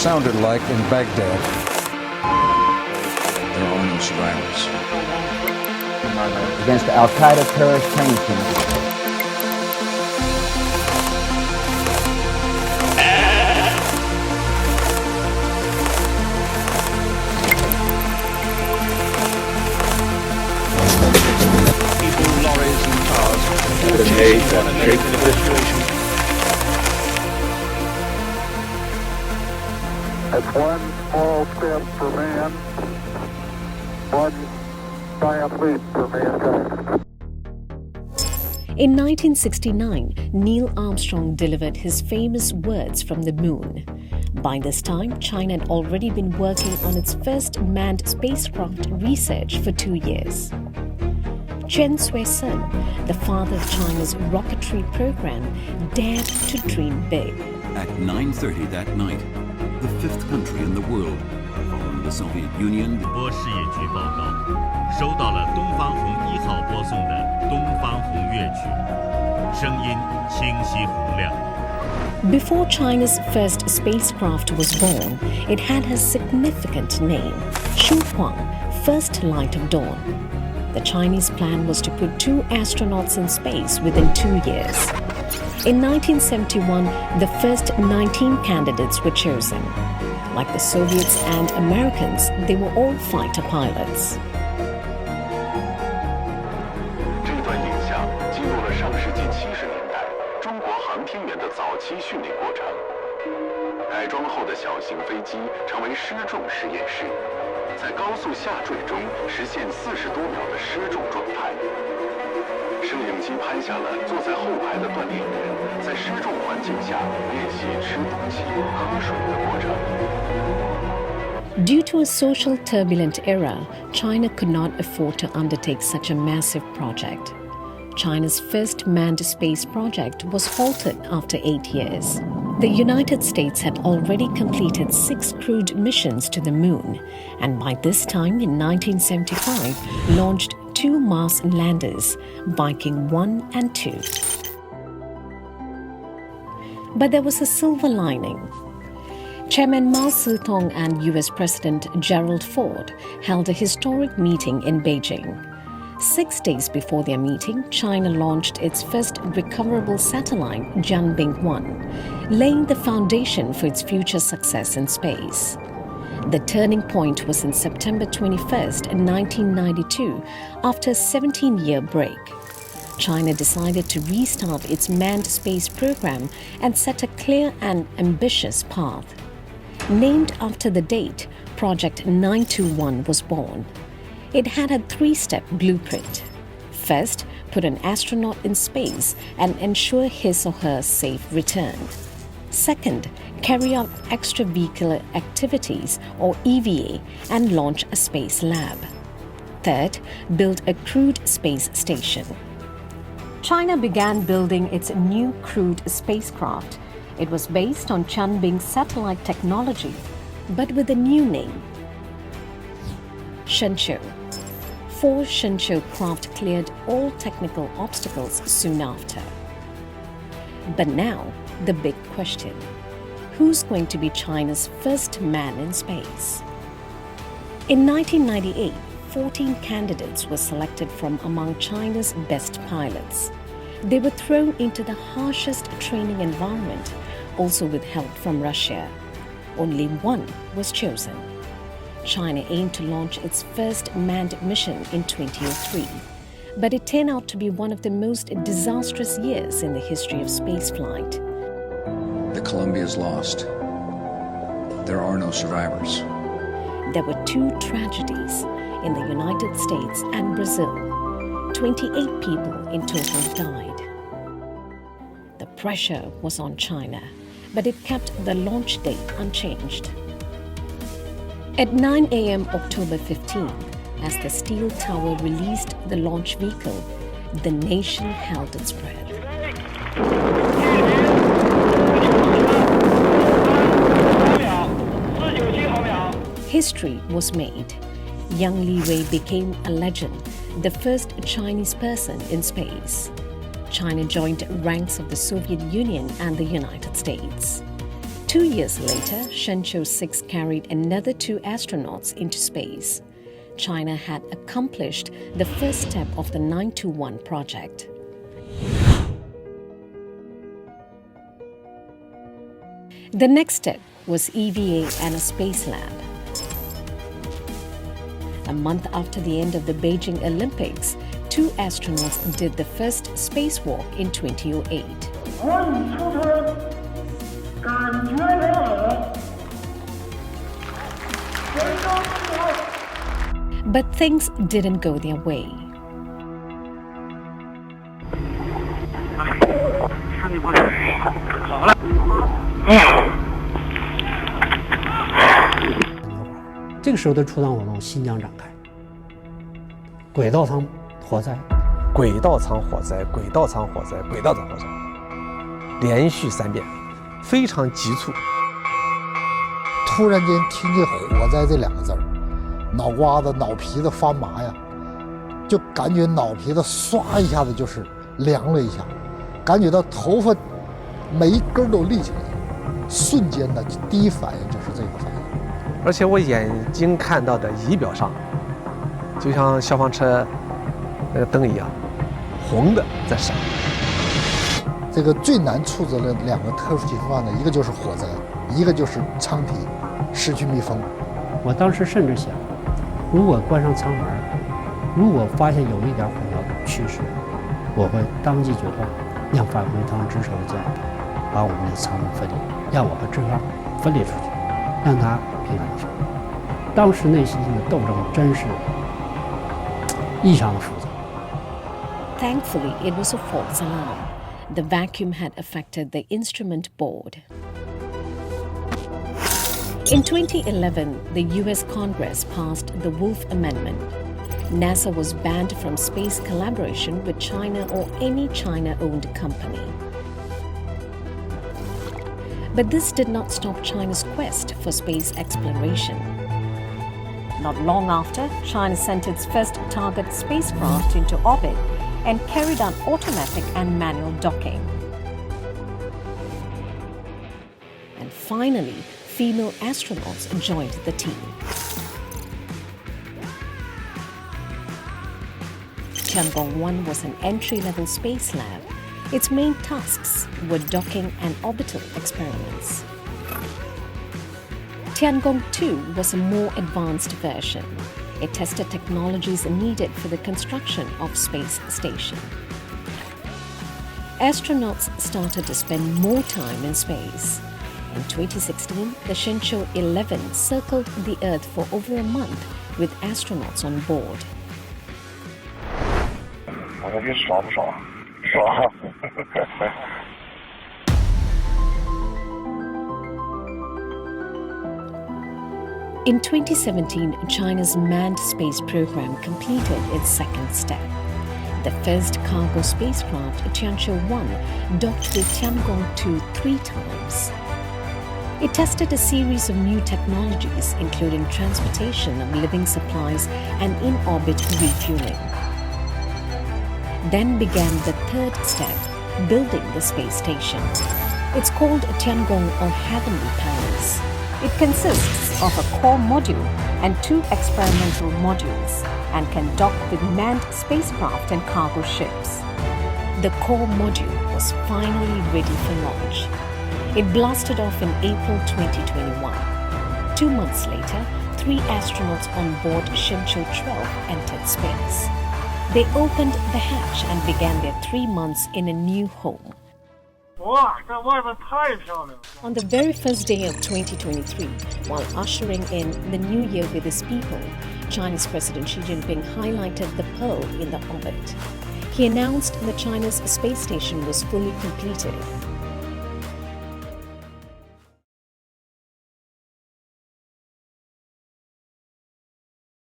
sounded like in Baghdad. There are no survivors. Against the Al-Qaeda terrorist training camp. People, lorries and cars. It's one small step for man, one giant leap for mankind. In 1969, Neil Armstrong delivered his famous words from the moon. By this time, China had already been working on its first manned spacecraft research for 2 years. Chen Shui-sun, the father of China's rocketry program, dared to dream big. At 9:30 that night, the fifth country in the world, following the Soviet Union, 波事业局报告，收到了东方红1号播送的《东方红乐曲》，声音清晰洪亮。 Before China's first spacecraft was born, it had a significant name, Shuhuang, First Light of Dawn. The Chinese plan was to put 2 astronauts in space within 2 years. In 1971, the first 19 candidates were chosen. Like the Soviets and Americans, they were all fighter pilots. 这段影像记录了上世纪70年代中国航天员的早期训练过程。改装后的小型飞机成为失重实验室，在高速下坠中实现40多秒的失重状态。摄影机拍下了坐在后排的锻炼员在失重环境下练习吃东西、喝水的过程。 Due to a social turbulent era, China could not afford to undertake such a massive project. China's first manned space project was halted after 8 years. The United States had already completed 6 crewed missions to the moon, and by this time in 1975, launched 2 Mars landers, Viking 1 and 2. But there was a silver lining. Chairman Mao Zedong and US President Gerald Ford held a historic meeting in Beijing. 6 days before their meeting, China launched its first recoverable satellite, Jianbing-1, laying the foundation for its future success in space. The turning point was in September 21st, 1992, after a 17-year break. China decided to restart its manned space program and set a clear and ambitious path. Named after the date, Project 921 was born. It had a 3-step blueprint. First, put an astronaut in space and ensure his or her safe return. Second, carry out extravehicular activities or EVA and launch a space lab. Third, build a crewed space station. China began building its new crewed spacecraft. It was based on Jianbing satellite technology, but with a new name, Shenzhou. 4 Shenzhou craft cleared all technical obstacles soon after. But now, the big question: who's going to be China's first man in space? In 1998, 14 candidates were selected from among China's best pilots. They were thrown into the harshest training environment, also with help from Russia. Only 1 was chosen. China aimed to launch its first manned mission in 2003, but it turned out to be one of the most disastrous years in the history of spaceflight. The Columbia is lost. There are no survivors. There were 2 tragedies in the United States and Brazil. 28 people in total died. The pressure was on China, but it kept the launch date unchanged. At 9 a.m. October 15, as the steel tower released the launch vehicle, the nation held its breath. History was made. Young Li Wei became a legend, the first Chinese person in space. China joined ranks of the Soviet Union and the United States. 2 years later, Shenzhou 6 carried another 2 astronauts into space. China had accomplished the first step of the 921 project. The next step was EVA and a space lab. A month after the end of the Beijing Olympics, 2 astronauts did the first spacewalk in 2008. But things didn't go their way.这个时候的出舱活动新疆展开，轨道舱火灾，轨道舱火灾，轨道舱火灾，轨道舱火灾，连续3遍，非常急促。突然间听见火灾这2个字儿，脑瓜子、脑皮子发麻呀，就感觉脑皮子唰一下子就是凉了一下，感觉到头发每一根都立起来了，瞬间的第一反应就是这个反应。而且我眼睛看到的仪表上，就像消防车那个灯一样，红的在闪。这个最难处置的2个特殊情况呢，一个就是火灾，一个就是舱体失去密封。我当时甚至想，如果关上舱门，如果发现有一点火苗趋势，我会当即决断，让返回舱值守的舰员把我们的舱门分离，让我和志刚分离出去，让他平安无事。当时内心的斗争真是异常的复杂。Thankfully, it was a false alarm. The vacuum had affected the instrument board. In 2011, the US Congress passed the Wolf Amendment. NASA was banned from space collaboration with China or any China-owned company. But this did not stop China's quest for space exploration. Not long after, China sent its first target spacecraft into orbit and carried out automatic and manual docking. And finally, female astronauts joined the team. Tiangong-1 was an entry-level space lab. Its main tasks were docking and orbital experiments. Tiangong-2 was a more advanced version. It tested technologies needed for the construction of space station. Astronauts started to spend more time in space. In 2016, the Shenzhou 11 circled the Earth for over a month with astronauts on board. In 2017, China's manned space program completed its second step. The first cargo spacecraft, Tianzhou-1, docked with Tiangong-2 3 times. It tested a series of new technologies, including transportation of living supplies and in-orbit refueling. Then began the third step, building the space station. It's called Tiangong or Heavenly Palace. It consists of a core module and 2 experimental modules and can dock with manned spacecraft and cargo ships. The core module was finally ready for launch. It blasted off in April 2021. 2 months later, 3 astronauts on board Shenzhou 12 entered space. They opened the hatch and began their 3 months in a new home. On the very first day of 2023, while ushering in the new year with his people, Chinese President Xi Jinping highlighted the pearl in the orbit. He announced that China's space station was fully completed.